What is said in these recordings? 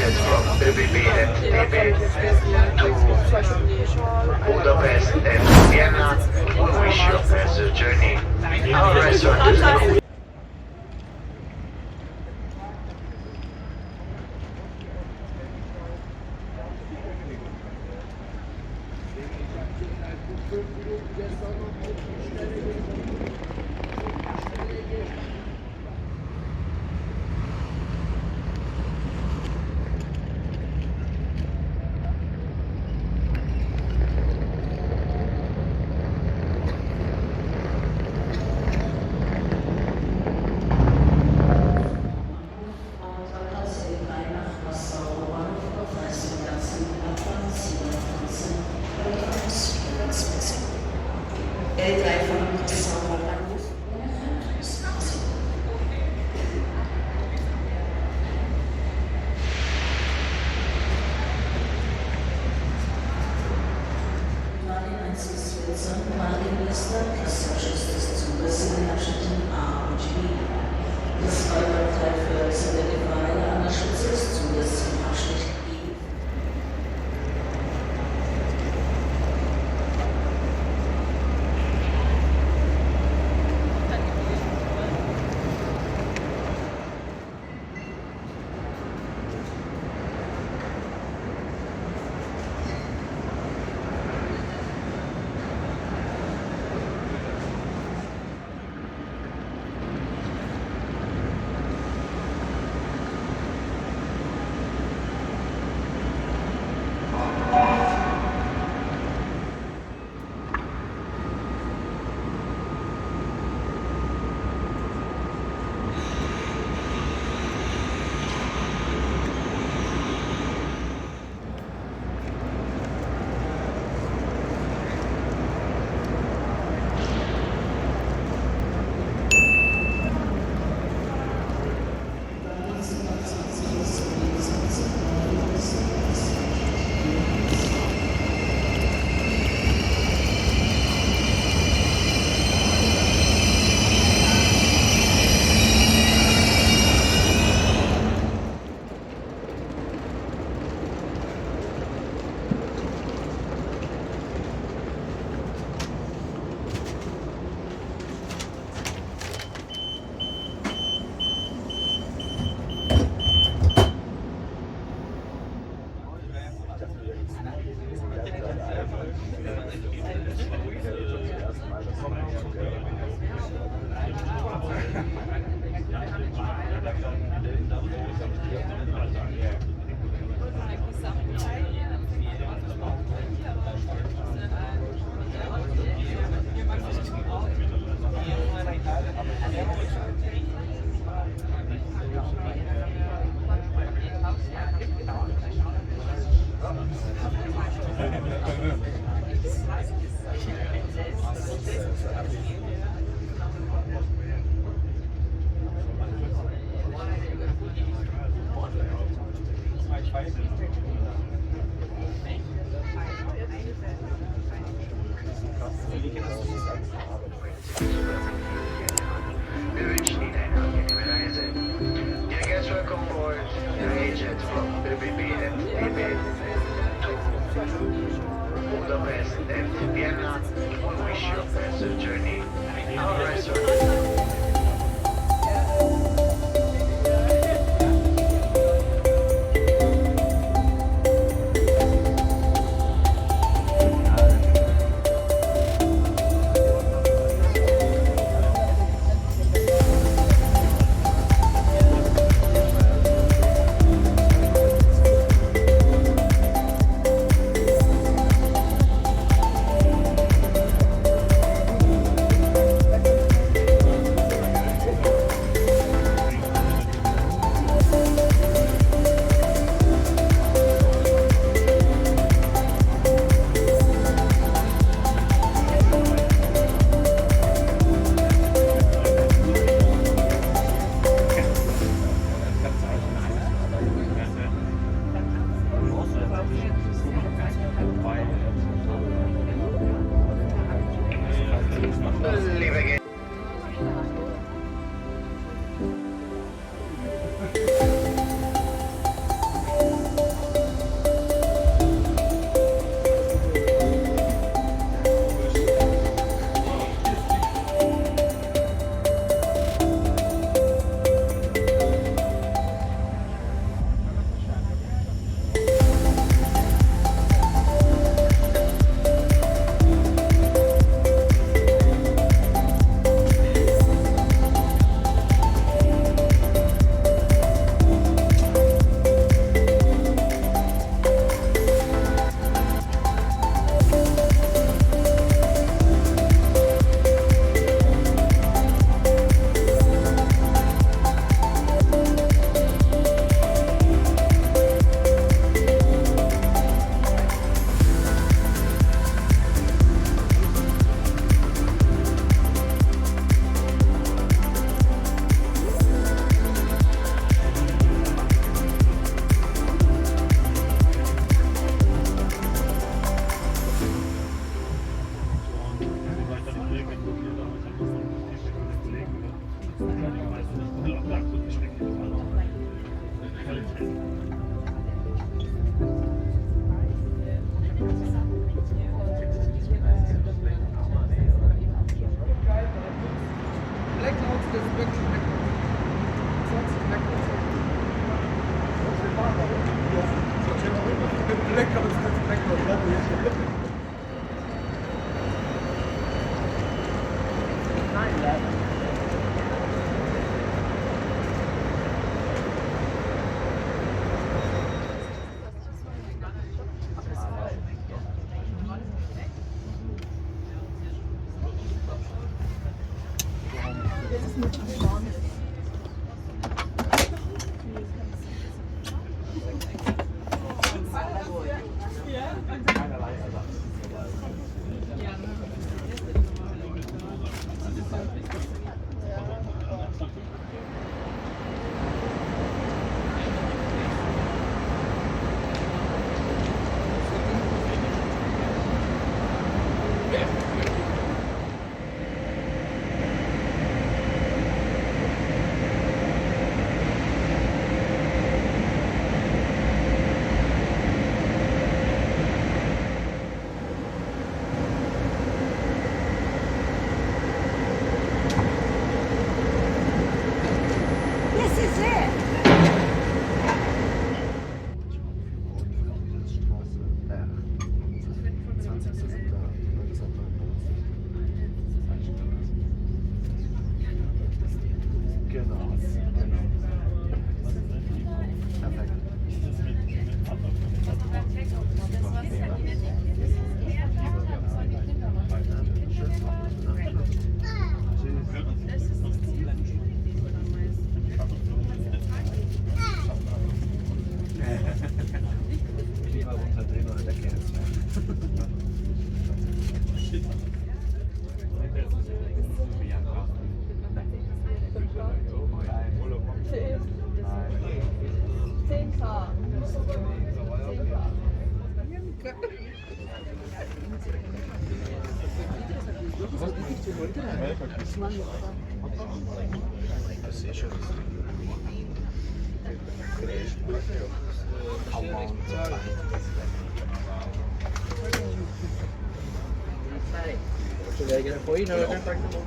Railjet from ÖBB to Budapest and Vienna. We wish you a pleasant journey. Our resort is Wir wünschen Ihnen eine angenehme Reise. Dear guests, welcome aboard Railjet from ÖBB to Budapest and Vienna. We wish you a pleasant journey. Our resort.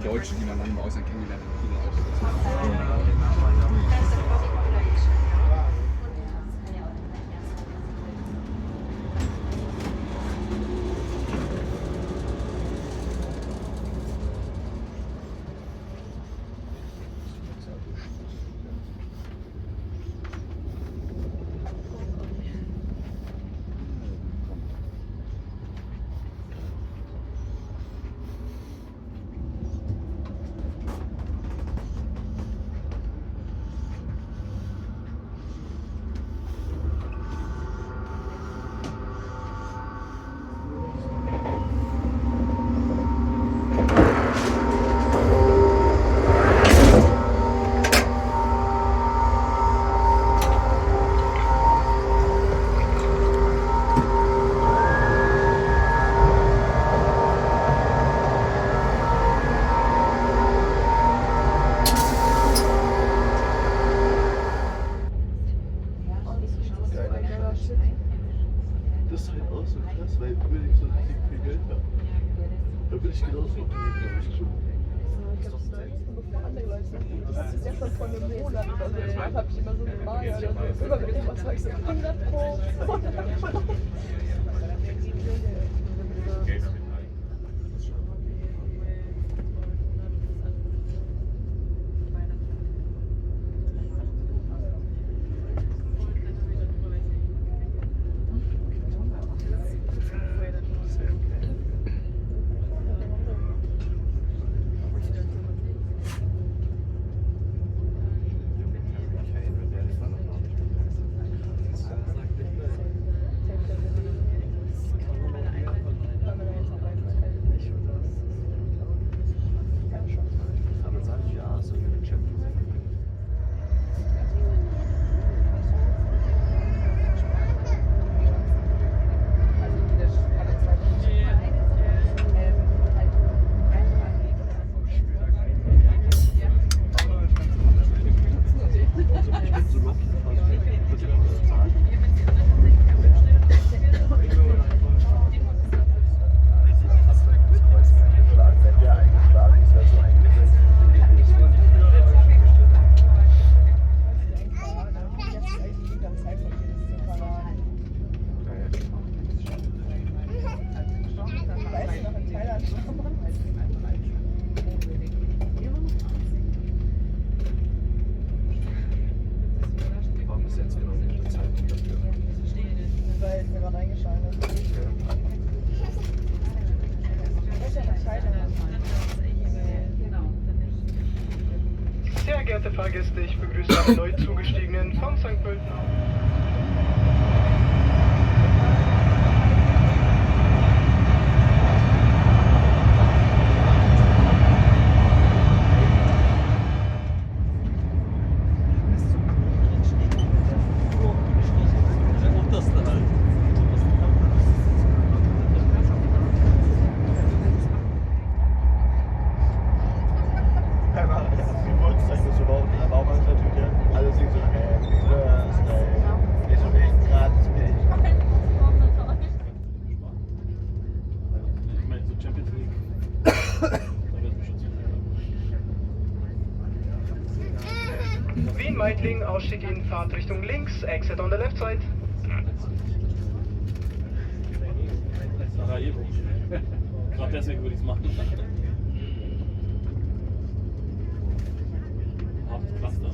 Die Deutschen, die man dann im Ausland kennengelernt hat, viele auch. Das ist halt auch so krass, weil Munich so richtig viel Geld hat. Da will ich genauso machen, glaube ich, schon. Das ist ja schon vor einem Monat oder so. Das habe ich immer so gemalt. Also immer wenn ich was sage, so 100 Pro. Sehr geehrte Fahrgäste, ich begrüße alle neu zugestiegenen von St. Pölten. Recycling, Ausstieg in Fahrtrichtung links, exit on the left side. Sarajevo. Gerade deswegen würde ich es machen. Hauptcluster.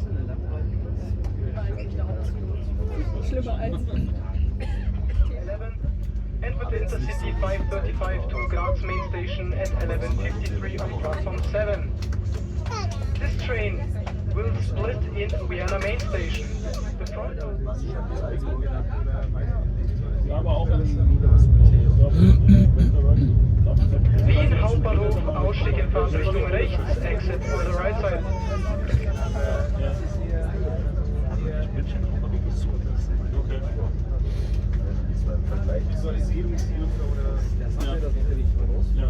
Schlimmer als 11. Enter the Intercity 535 to Graz main station at 11:53 on platform 7. This train will split in Vienna main station. The front Aber auch Wien Hauptbahnhof, Ausstieg in Fahrtrichtung rechts, exit on the right side. Visualisierungshilfe oder das haben wir das natürlich raus. Ja.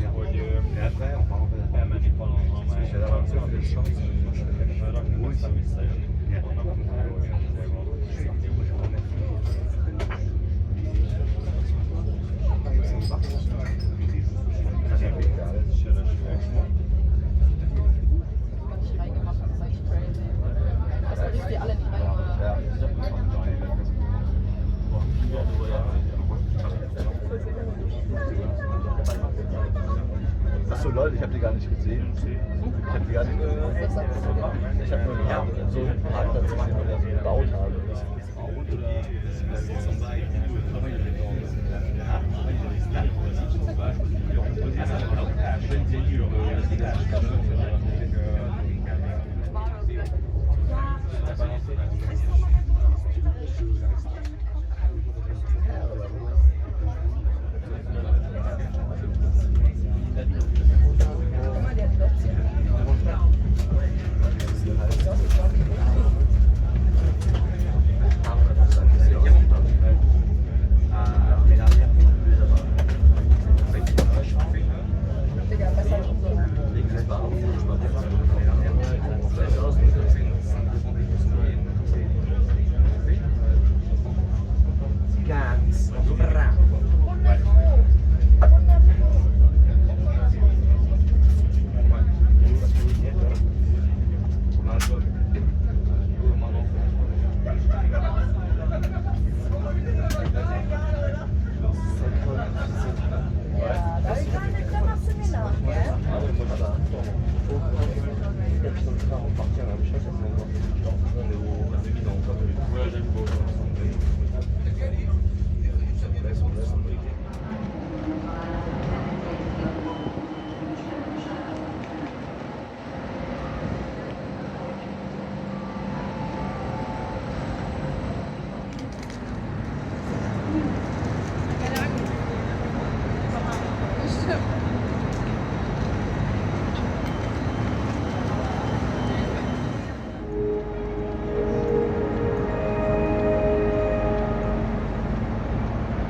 hogy elmenni valahol, amely aztán visszajönni. Onnan a munkáról jön azért valami. Achso, Leute, ich habe die gar nicht gesehen. Ich habe die gar nicht gesehen. Ich habe nur so einen Parkplatz gesehen, weil er so gebaut hat.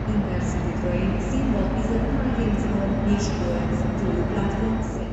Intercity train symbol is a 19 Eastwards to platform 6.